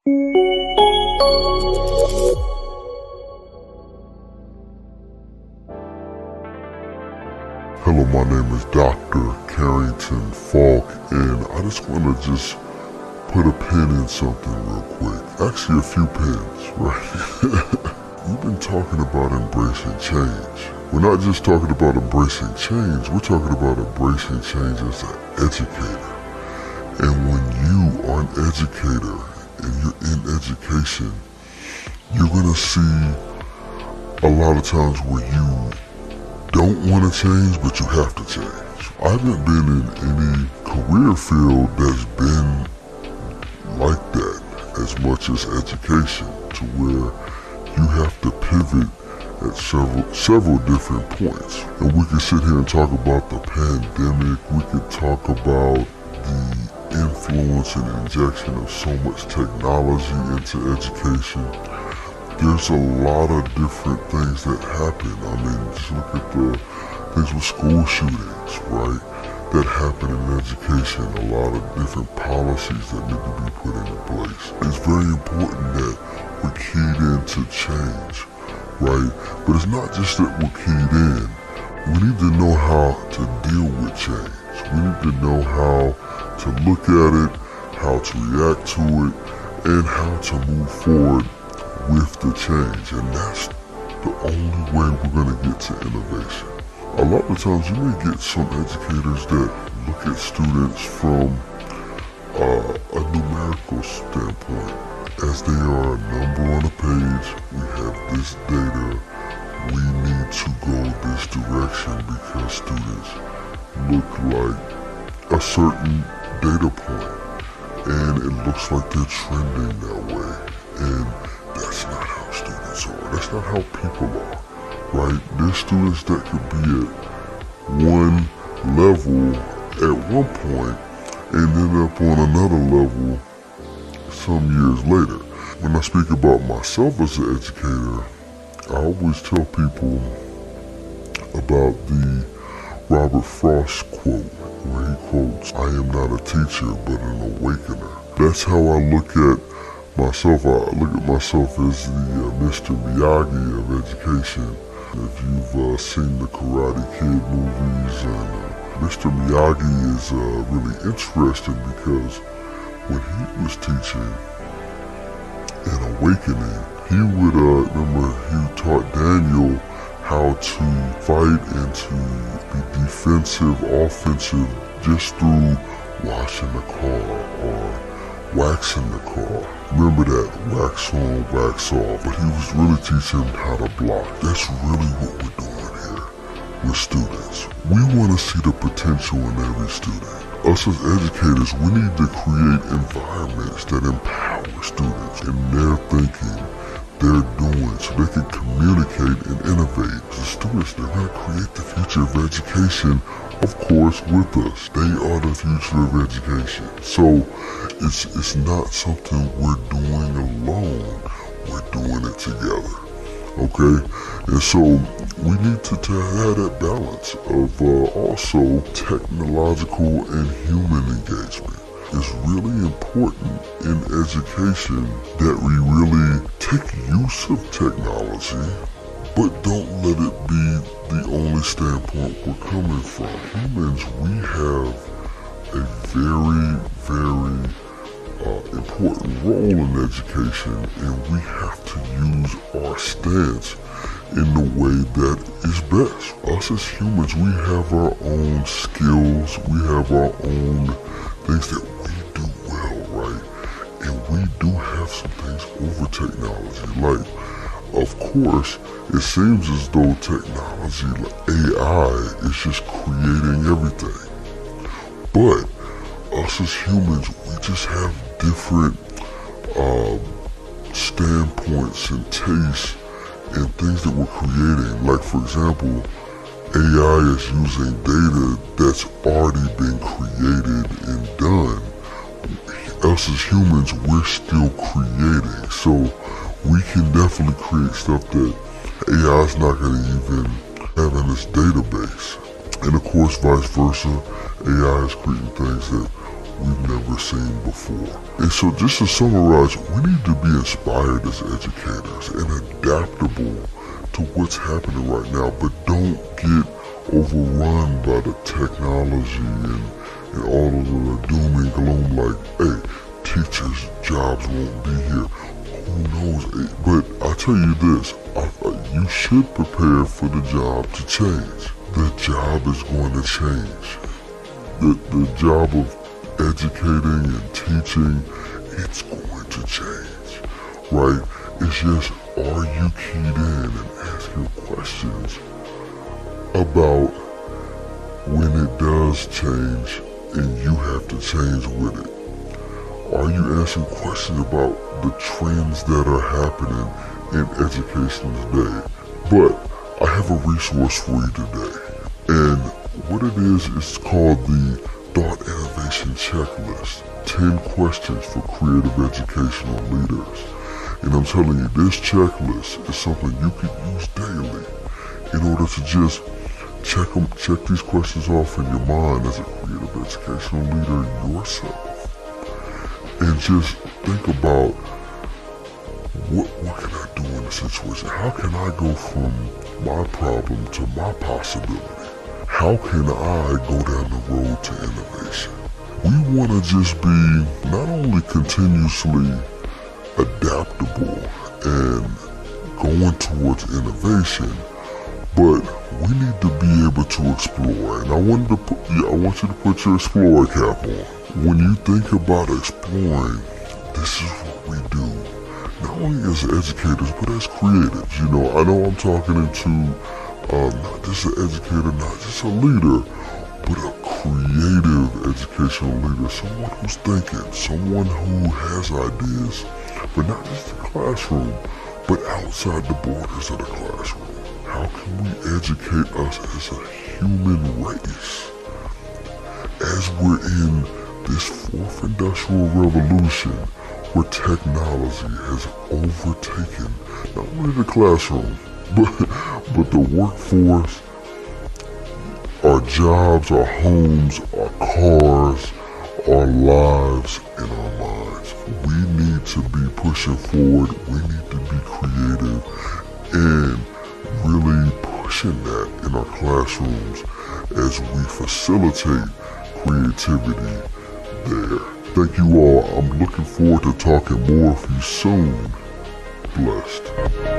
Hello, my name is Dr. Carrington Falk, and I just want to put a pin in something real quick. Actually, a few pins, right? We've been talking about embracing change. We're not just talking about embracing change, we're talking about embracing change as an educator. And when you are an educator and you're in education, you're gonna see a lot of times where you don't want to change, but you have to change. I haven't been in any career field that's been like that as much as education, to where you have to pivot at several different points. And we can sit here and talk about the pandemic. We could talk about the influence and injection of so much technology into education. There's a lot of different things that happen. I mean, just look at the things with school shootings, right? That happen in education. A lot of different policies that need to be put into place. It's very important that we're keyed into change, right? But it's not just that we're keyed in. We need to know how to deal with change. We need to know how to look at it, how to react to it, and how to move forward with the change. And that's the only way we're going to get to innovation. A lot of times you may get some educators that look at students from a numerical standpoint, as they are a number on a page. We have this data, we need to go this direction because students look like a certain data point, and it looks like they're trending that way. And that's not how students are. That's not how people are, right? There's students that could be at one level at one point and end up on another level some years later. When I speak about myself as an educator, I always tell people about the Robert Frost quote, where he quotes, "I am not a teacher, but an awakener." That's how I look at myself. I look at myself as the Mr. Miyagi of education. If you've seen the Karate Kid movies, and Mr. Miyagi is really interesting because when he was teaching and awakening, he would, remember he taught Daniel how to fight and to be defensive, offensive, just through washing the car or waxing the car. Remember that, wax on, wax off. But he was really teaching them how to block. That's really what we're doing here with students. We want to see the potential in every student. Us as educators, we need to create environments that empower students in their thinking, their doing, so they can communicate and innovate. The students, they're going to create the future of education, of course, with us. They are the future of education. So it's not something we're doing alone. We're doing it together. Okay? And so we need to have that balance of also technological and human engagement. It's really important in education that we really take use of technology, but don't let it be the only standpoint we're coming from. Humans, we have a very, very important role in education, and we have to use our stance in the way that is best. Us as humans, we have our own skills, we have our own things that we do well, right? And we do have some things over technology. Like, of course, it seems as though technology, like AI, is just creating everything. But us as humans, we just have different standpoints and tastes and things that we're creating. Like, for example, AI is using data that's already been created and done. Us as humans, we're still creating. So we can definitely create stuff that AI is not going to even have in its database. And of course, vice versa, AI is creating things that we've never seen before. And so just to summarize, we need to be inspired as educators and adaptable to what's happening right now, but don't get overrun by the technology and all of the doom and gloom like, hey, teachers' jobs won't be here. Who knows? But I tell you this, you should prepare for the job to change. The job is going to change. The job of educating and teaching, it's going to change, right? It's just, are you keyed in and asking questions about when it does change and you have to change with it? Are you asking questions about the trends that are happening in education today? But I have a resource for you today. And what it is, it's called the Thought Innovation Checklist. 10 questions for creative educational leaders. And I'm telling you, this checklist is something you can use daily in order to just check these questions off in your mind as a creative educational leader yourself. And just think about, what can I do in a situation? How can I go from my problem to my possibility? How can I go down the road to innovation? We want to just be not only continuously adaptable and going towards innovation, but we need to be able to explore. And I want you to put your explorer cap on. When you think about exploring, this is what we do. Not only as educators, but as creatives. You know, I know I'm talking into not just an educator, not just a leader, but a creative educational leader. Someone who's thinking, someone who has ideas, but not just the classroom, but outside the borders of the classroom. How can we educate us as a human race as we're in this fourth industrial revolution where technology has overtaken not only the classroom, but the workforce, our jobs, our homes, our cars, our lives, and our minds. We need to be pushing forward. We need to be creative and really pushing that in our classrooms as we facilitate creativity there. Thank you all. I'm looking forward to talking more with you soon. Blessed.